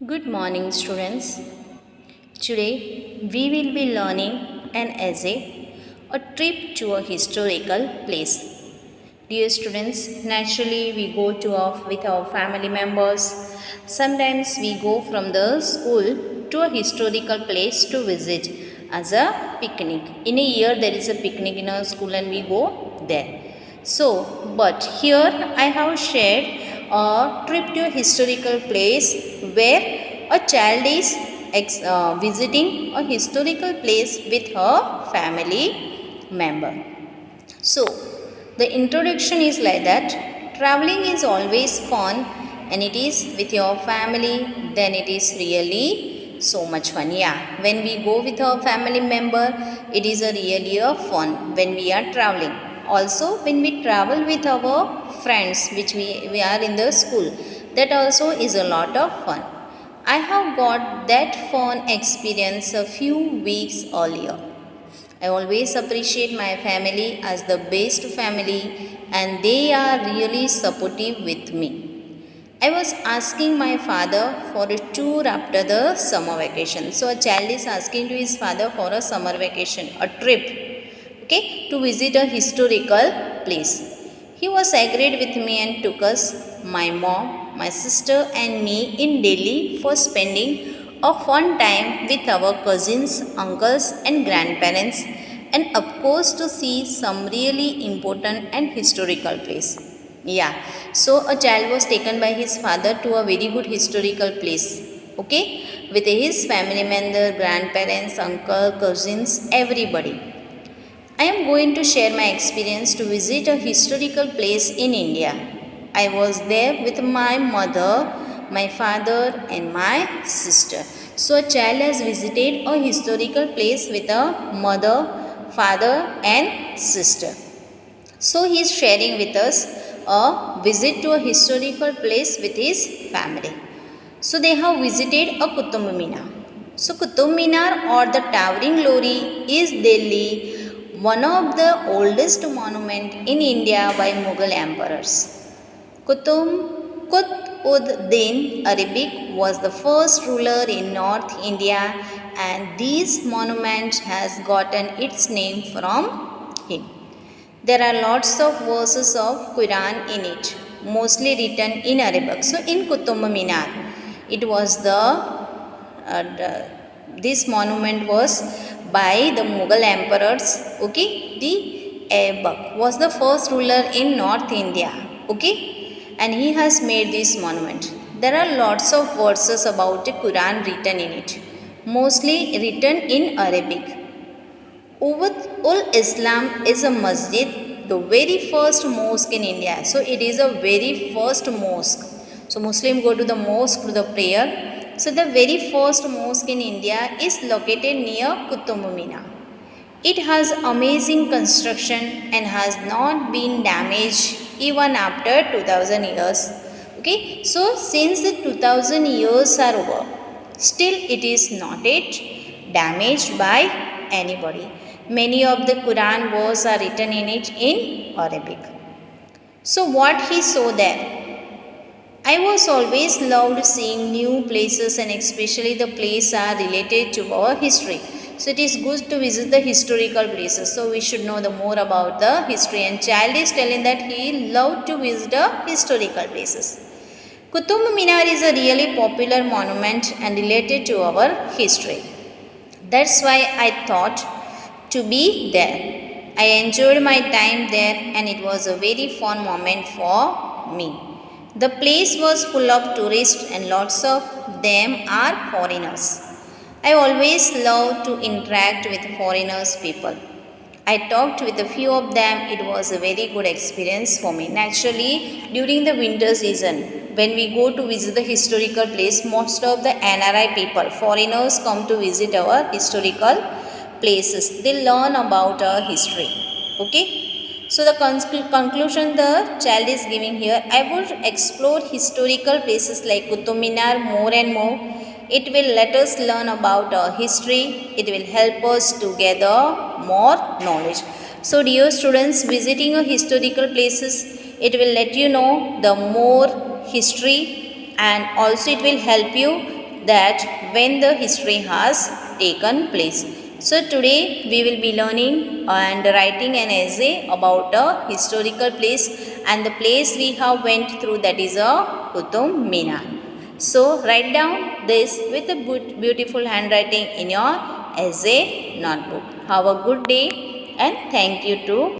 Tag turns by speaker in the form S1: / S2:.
S1: Good morning, students. Today we will be learning an essay, a trip to a historical place. Dear students, naturally we go with our family members. Sometimes we go from the school to a historical place to visit as a picnic. In a year there is a picnic in our school and we go there. But here I have shared a trip to a historical place where a child is visiting a historical place with her family member. So, the introduction is like that traveling is always fun and it is with your family, then it is really so much fun. Yeah, when we go with our family member, it is really a fun when we are traveling. Also, when we travel with our friends, which we are in the school, that also is a lot of fun. I have got that fun experience a few weeks earlier. I always appreciate my family as the best family and they are really supportive with me. I was asking my father for a tour after the summer vacation. So a child is asking to his father for a summer vacation, a trip, okay, to visit a historical place. He was agreed with me and took us, my mom, my sister and me in Delhi for spending a fun time with our cousins, uncles and grandparents and of course to see some really important and historical place. Yeah, so a child was taken by his father to a very good historical place, okay, with his family member, grandparents, uncle, cousins, everybody. I am going to share my experience to visit a historical place in India. I was there with my mother, my father, and my sister. So, a child has visited a historical place with a mother, father, and sister. So, he is sharing with us a visit to a historical place with his family. So, they have visited a Qutub Minar. So, Qutub Minar or the Towering Lorry is Delhi one of the oldest monument in India by Mughal emperors. Qutb-ud-Din Arabic was the first ruler in North India and this monument has gotten its name from him. There are lots of verses of Quran in it, mostly written in Arabic. So in Qutub Minar, it was this monument was by the Mughal emperors. Okay, the Aibak was the first ruler in North India. Okay, and he has made this monument. There are lots of verses about the Quran written in it, mostly written in Arabic. Ul Islam is a masjid, the very first mosque in India. So it is a very first mosque. So Muslim go to the mosque to the prayer. So the very first mosque in India is located near Qutub Minar. It has amazing construction and has not been damaged even after 2000 years. Okay, so since the 2000 years are over, still it is not yet damaged by anybody. Many of the Quran verses are written in it in Arabic. So what he saw there? I was always loved seeing new places and especially the places are related to our history. So it is good to visit the historical places. So we should know the more about the history and child is telling that he loved to visit the historical places. Qutub Minar is a really popular monument and related to our history. That's why I thought to be there. I enjoyed my time there and it was a very fun moment for me. The place was full of tourists and lots of them are foreigners. I always love to interact with foreigners people. I talked with a few of them. It was a very good experience for me. Naturally, during the winter season, when we go to visit the historical place, most of the NRI people, foreigners come to visit our historical places. They learn about our history. Okay. So the conclusion the child is giving here, I would explore historical places like Qutub Minar more and more. It will let us learn about our history. It will help us to gather more knowledge. So dear students, visiting a historical places, it will let you know the more history and also it will help you that when the history has taken place. So today we will be learning and writing an essay about a historical place, and the place we have went through, that is a Qutub Minar. So write down this with a beautiful handwriting in your essay notebook. Have a good day and thank you to